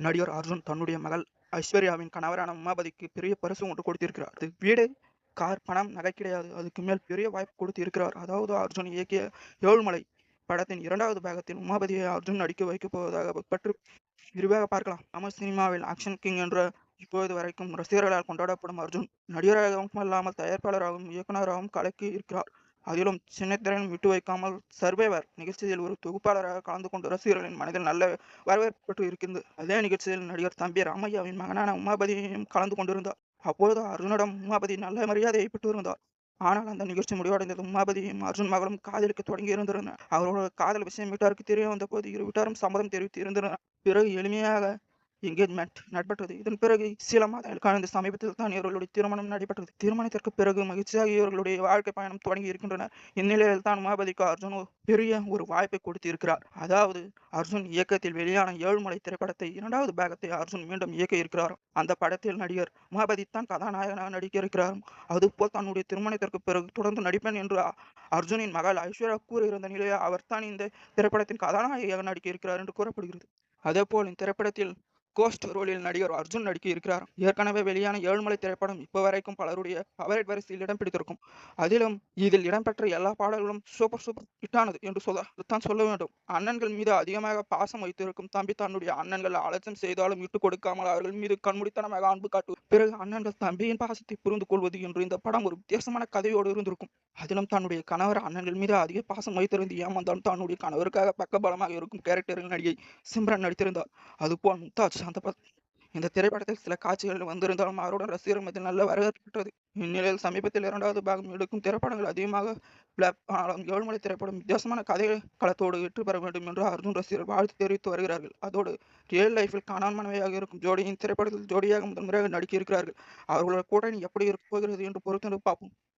நடிகர் அர்ஜுன் தன்னுடைய மகள் ஐஸ்வர்யாவின் கணவரான உமாபதிக்கு பெரிய பரிசு ஒன்று கொடுத்திருக்கிறார். அது வீடு, கார், பணம், நகை கிடையாது. அதுக்கு மேல் பெரிய வாய்ப்பு கொடுத்து இருக்கிறார். அதாவது அர்ஜுன் இயக்கிய ஏழுமலை படத்தின் 2வது பாகத்தில் உமாபதியை அர்ஜுன் நடிக்க வைக்கப் போவதாக பற்றி விரிவாக பார்க்கலாம். தமிழ் சினிமாவில் ஆக்ஷன் கிங் என்ற இப்போது வரைக்கும் ரசிகர்களால் கொண்டாடப்படும் அர்ஜுன் நடிகராகவும் அல்லாமல் தயாரிப்பாளராகவும் இயக்குனராகவும் கலக்கி இருக்கிறார். அதிலும் சின்னத்திரையும் விட்டு வைக்காமல் சர்வைவர் நிகழ்ச்சியில் ஒரு தொகுப்பாளராக கலந்து கொண்டு ரசிகர்களின் மனதில் நல்ல வரவேற்பு பெற்று இருக்கின்றது. அதே நிகழ்ச்சியில் நடிகர் தம்பி ராமையாவின் மகனான உமாபதியையும் கலந்து கொண்டிருந்தார். அப்பொழுது அர்ஜுனிடம் உமாபதி நல்ல மரியாதையை பெற்று இருந்தார். ஆனால் அந்த நிகழ்ச்சி முடிவடைந்தது உமாபதியும் அர்ஜுன் மகளும் காதலிக்க தொடங்கி இருந்திருந்தனர். அவரோட காதல் விஷயம் வீட்டாருக்கு தெரிய வந்த போது இரு வீட்டாரும் சம்மதம் தெரிவித்து இருந்தனர். பிறகு எளிமையாக என்கேஜ்மெண்ட் நடைபெற்றது. இதன் பிறகு சில மாதங்கள் கழிந்து சமீபத்தில் தான் இவர்களுடைய திருமணம் நடைபெற்றது. திருமணத்திற்கு பிறகு மகிழ்ச்சியாக இவர்களுடைய வாழ்க்கை பயணம் தொடங்கி இருக்கின்றனர். இந்நிலையில் தான் உமாபதிக்கு அர்ஜுன் பெரிய ஒரு வாய்ப்பை கொடுத்து இருக்கிறார். அதாவது அர்ஜுன் இயக்கத்தில் வெளியான ஏழுமலை திரைப்படத்தை 2வது பாகத்தை அர்ஜுன் மீண்டும் இயக்க இருக்கிறார். அந்த படத்தில் நடிகர் உமாபதி தான் கதாநாயகனாக நடிக்க இருக்கிறார். அதுபோல் தன்னுடைய திருமணத்திற்கு பிறகு தொடர்ந்து நடிப்பேன் என்று அர்ஜுனின் மகள் ஐஸ்வர்யா கூறியிருந்த நிலையில் அவர் தான் இந்த திரைப்படத்தின் கதாநாயகியாக நடிக்க இருக்கிறார் என்று கூறப்படுகிறது. அதேபோல் இத்திரைப்படத்தில் கோஸ்ட் ரோலில் நடிகர் அர்ஜுன் நடிக்க இருக்கிறார். ஏற்கனவே வெளியான ஏழுமலை திரைப்படம் இப்போ வரைக்கும் பலருடைய ஃபேவரைட் வரிசையில் இடம் பிடித்திருக்கும். அதிலும் இதில் இடம்பெற்ற எல்லா பாடல்களும் சூப்பர் ஹிட்டானது என்று சொல்ல வேண்டும். அண்ணன்கள் மீது அதிகமாக பாசம் வைத்திருக்கும் தம்பி தன்னுடைய அண்ணன்கள் அலட்சியம் செய்தாலும் விட்டுக் கொடுக்காமல் அவர்கள் மீது கண்மூடித்தனமாக அன்பு காட்டுவது, பிறகு அண்ணன்கள் தம்பியின் பாசத்தை புரிந்து கொள்வது என்று இந்த படம் ஒரு வித்தியாசமான கதையோடு இருந்திருக்கும். அதிலும் தன்னுடைய கணவர் அண்ணன்கள் மீது அதிக பாசம் வைத்திருந்து ஏமாந்தாலும் தன்னுடைய கணவருக்காக பக்கபலமாக இருக்கும் கேரக்டரில் நடிகை சிம்ரன் நடித்திருந்தார். அதுபோல் மும்தாஜ் இந்த திரைப்படத்தில் சில காட்சிகள் வந்திருந்தாலும் அவருடன் ரசிகர்கள் மத்தியில் நல்ல வரவேற்பு பெற்றது. இந்நிலையில் சமீபத்தில் 2வது பாகம் எடுக்கும் திரைப்படங்கள் அதிகமாக பிளாப் ஆனாலும் ஏழுமலை திரைப்படம் வித்தியாசமான கதை களத்தோடு வெற்றி பெற வேண்டும் என்று அர்ஜுன் ரசிகர்கள் வாழ்த்து தெரிவித்து வருகிறார்கள். அதோடு ரியல் லைஃபில் காணான் மனைவியாக இருக்கும் ஜோடியின் திரைப்படத்தில் ஜோடியாக முதன்முறையாக நடிக்க இருக்கிறார்கள். அவர்களோட கூட்டணி எப்படி இருக்க போகிறது என்று பொறுத்திருந்து பார்ப்போம்.